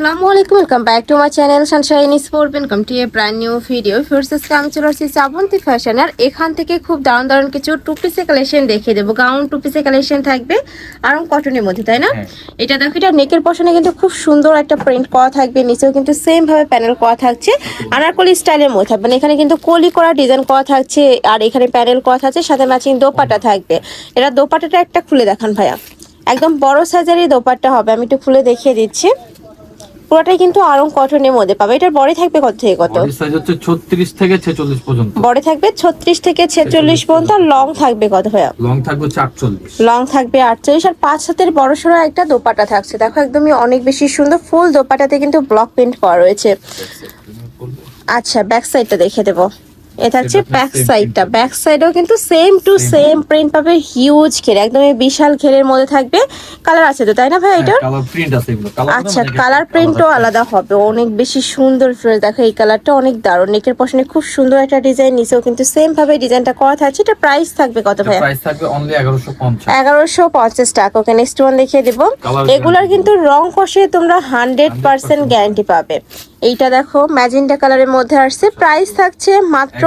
আসসালামু আলাইকুম, welcome back to my channel Sunshine sport. Welcome to A brand new video. First আমি চলে আসছি শ্রাবন্তী ফ্যাশন, আর এখান থেকে খুব দারুণ দারুণ কিছু টু পিসের কালেকশন দেখিয়ে দেবো। গাউন টু পিসের কালেকশন থাকবে আর কটনের মধ্যে, তাই না? এটা দেখো, এটা নেকের পশনে কিন্তু খুব সুন্দর একটা প্রিন্ট করা থাকবে, নিচেও কিন্তু সেম ভাবে প্যানেল করা থাকছে আনারকলি স্টাইলের মধ্যে থাকবে। এখানে কিন্তু কলি করা ডিজাইন করা থাকছে, আর এখানে প্যানেল করা থাকছে, সাথে ম্যাচিং দোপাট্টা থাকবে। এটা দোপাট্টাটা একটা খুলে দেখান ভাইয়া, একদম বড় সাইজেরই দোপাট্টা হবে। আমি একটু খুলে দেখিয়ে দিচ্ছি। পুরোটাই কিন্তু আরং কটনের মধ্যে পাবে। এটার বডি থাকবে কত থেকে কত? বডি সাইজ হচ্ছে 36 থেকে 46 পর্যন্ত। বডি থাকবে 36 থেকে 46 পর্যন্ত। আর লং থাকবে কত ভাইয়া? লং থাকবে 48। লং থাকবে 48। আর 5 হাতের বড় সড়ো একটা দোপাট্টা থাকছে। দেখো একদমই অনেক বেশি সুন্দর, ফুল দোপাট্টাতে কিন্তু ব্লক প্রিন্ট করা রয়েছে। আচ্ছা, ব্যাক সাইডটা দেখে দেবো। এটা হচ্ছে ব্যাক সাইডটা। ব্যাক সাইডেও কিন্তু সেম টু সেম প্রিন্ট পাবে, হিউজ ঘের, একদমই বিশাল ঘেরের মধ্যে থাকবে। কালার আছে তো, তাই না ভাই? এটা কালার প্রিন্ট আছে এগুলো। আচ্ছা, কালার প্রিন্টও আলাদা হবে, অনেক বেশি সুন্দর ফ্রেশ। দেখো এই কালারটা অনেক দারুণ, নেকের পশনে খুব সুন্দর একটা ডিজাইন, নিচেও কিন্তু সেম ভাবে ডিজাইনটা করা থাকছে। এটা প্রাইস থাকবে কত ভাই? প্রাইস থাকবে অনলি 1150। 1150 টাকা। ওকে, নেক্সট ওয়ান দেখিয়ে দেবো। এগুলার কিন্তু রং কষে তোমরা 100% গ্যারান্টি পাবে। এইটা দেখো ম্যাজেন্টা কালারের মধ্যে আসছে, প্রাইস থাকছে মাত্র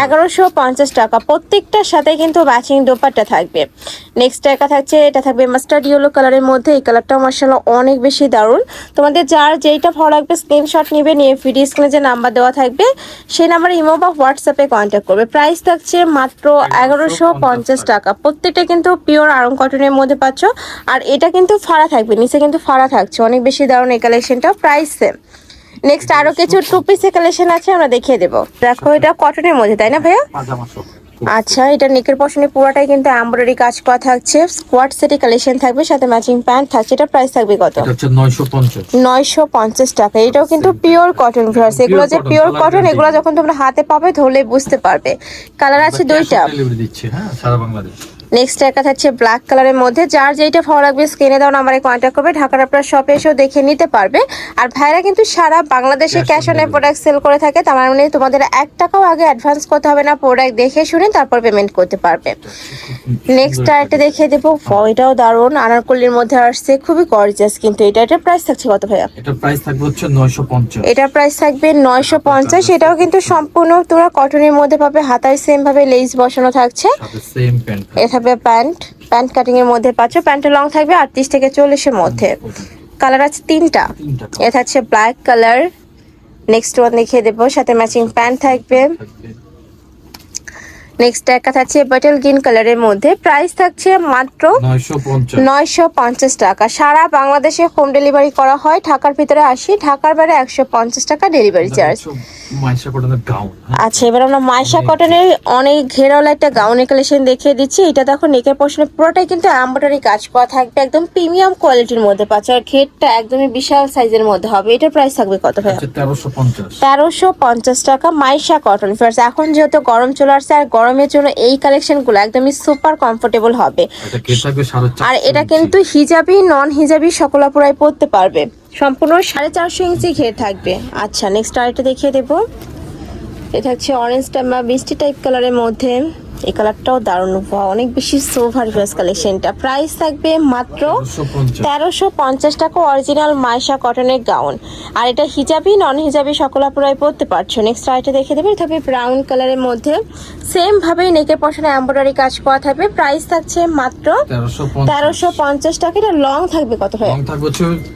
1150 টাকা। প্রত্যেকটার সাথে কিন্তু ম্যাচিং দোপাট্টা থাকবে। নেক্সট একটা থাকছে, এটা থাকবে মাস্টার্ড ইয়েলো কালারের মধ্যে। এই কালারটাও মাশাআল্লাহ অনেক বেশি দারুণ। তোমাদের যার যেইটা ভালো লাগবে স্ক্রিনশট নিবে, নিয়ে ভিডিও স্ক্রিনে যে নাম্বার দেওয়া থাকবে সেই নাম্বারে ইমো বা হোয়াটসঅ্যাপে কন্ট্যাক্ট করবে। প্রাইস থাকছে মাত্র 1150 টাকা। প্রত্যেকটা কিন্তু পিওর আরং কটনের মধ্যে পাচ্ছ। আর এটা কিন্তু ফাড়া থাকবে, নিচে কিন্তু ফাড়া থাকছে, অনেক বেশি দারুণ এই কালেকশনটা। Price same. নেক্সট আরো কিছু টু পিসের কালেকশন আছে, আমরা দেখিয়ে দেবো। দেখো এটা কটনের মধ্যে, তাই না ভাইয়া? আচ্ছা, এটা নেকের পশনে পুরোটাই কিন্তু এমব্রয়ডারি কাজ করা থাকছে। স্কোয়াড সেটি কালেকশন থাকবে, সাথে ম্যাচিং প্যান্ট থাকছে। এটা প্রাইস থাকবে কত? এটা হচ্ছে 950। 950 টাকা। এটাও কিন্তু পিওর কটন ভিউয়ার্স। এগুলো যে পিওর কটন, এগুলো যখন তোমরা হাতে পাবে ধরলে বুঝতে পারবে। কালার আছে দুইটা। ডেলিভারি দিচ্ছে, হ্যাঁ, সারা বাংলাদেশ। নেক্সট একটা থাকছে ব্ল্যাক কালারের মধ্যে। যার যেটা ভালো লাগবে স্ক্রিনে দাও নাম্বারে কন্ট্যাক্ট করবে। ঢাকার আপনার শপে এসেও দেখে নিতে পারবে। আর ভাইরা কিন্তু সারা বাংলাদেশে ক্যাশ অন প্রোডাক্ট সেল করে থাকে, তার মানে তোমাদের 1 টাকাও আগে অ্যাডভান্স করতে হবে না। প্রোডাক্ট দেখে শুনে তারপর পেমেন্ট করতে পারবে। নেক্সট আরেকটা দেখিয়ে দেবো। এটাও দারুণ, আনারকলির মধ্যে আসছে, খুবই গর্জিয়াস। কিন্তু এটার প্রাইস থাকছে কত ভাইয়া? এটা প্রাইস থাকবে হচ্ছে 950। এটার প্রাইস থাকবে 950। এটাও কিন্তু সম্পূর্ণ তোমরা কটনের মধ্যে পাবে। হাতায় সেম ভাবে লেস বসানো থাকছে, সাথে সেম প্যান্ট। এভাবে প্যান্ট কাটিং এর মধ্যে পাচ্ছ। প্যান্টের লং থাকবে 38 থেকে 40 এর মধ্যে। কালার আছে তিনটা। এটা হচ্ছে ব্ল্যাক কালার। নেক্সট ওয়ান দেখিয়ে দেবো, সাথে ম্যাচিং প্যান্ট থাকবে। নেক্সট একটা থাকছে বাটল গ্রিন কালারের মধ্যে। প্রাইস থাকছে মাত্র 950 টাকা। সারা বাংলাদেশে হোম ডেলিভারি করা হয়। ঢাকার ভিতরে 80, ঢাকার বাইরে 150 টাকা ডেলিভারি চার্জ। মাইশা কটনের গাউন। আচ্ছা, এবার আমরা মাইশা কটনের অনেক ঘেরাওয়ালা একটা গাউনের কালেকশন দেখিয়ে দিচ্ছি। এটা দেখো নেকের পশনে পুরোটাই কিন্তু এমব্রয়ডারি কাজ করা থাকবে, একদম প্রিমিয়াম কোয়ালিটির মধ্যে পাচ্ছ। আর ঘেরটা একদমই বিশাল সাইজের মধ্যে হবে। এটার প্রাইস থাকবে কত ভাই? 1350 টাকা। Maisha cotton first. এখন যেহেতু গরম চলে আসছে, আর গরমের জন্য এই কালেকশনগুলো একদমই সুপার কমফোর্টেবল হবে। আর এটা কিন্তু হিজাবি নন হিজাবি সকল আপুরাই পরতে পারবে। সম্পূর্ণ 450 ইঞ্চি ঘের থাকবে। আচ্ছা, নেক্সট আরেকটা দেখিয়ে দেবো। এটা হচ্ছে অরেঞ্জটা বা মিষ্টি টাইপ কালারের মধ্যে। এই কালারটাও দারুণ, অনেক বেশি সোভার ফেস কালেকশনটা। প্রাইস থাকবে মাত্র 1350 টাকা। অরিজিনাল মাইশা কটনের গাউন। আর এটা হিজাবি নন হিজাবি সকল আপুরাই পরতে পারছো। নেক্সট আইটা দেখে দেবে। এটা হবে ব্রাউন কালারের মধ্যে, সেম ভাবেই নেকের পশনে এমব্রয়ডারি কাজ করা থাকবে। প্রাইস থাকছে মাত্র 1350 টাকা। এটা লং থাকবে কত ভাই? লং থাকবে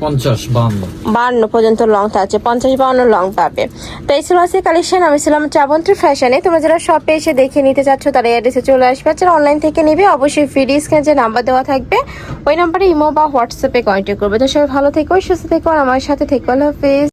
50-52 পর্যন্ত লং থাকছে, 50-52 লং পাবে। তো এই ছিল আজকে কালেকশন। আমি ছিলাম শ্রাবন্তী ফ্যাশনে। তোমরা যারা শপে এসে দেখে নিতে চাচ্ছ তারা অ্যাড্রেসে চলে আসবে। যারা অনলাইন থেকে নিবে অবশ্যই ভিডিও স্ক্রিনে যে নাম্বার দেওয়া থাকবে ওই নাম্বারে ইমো বা হোয়াটসঅ্যাপে কন্ট্যাক্ট করবে। তো সবাই ভালো থেকো, সুস্থ থেকো, আর আমার সাথে থেকো। আল্লাহ হাফেজ।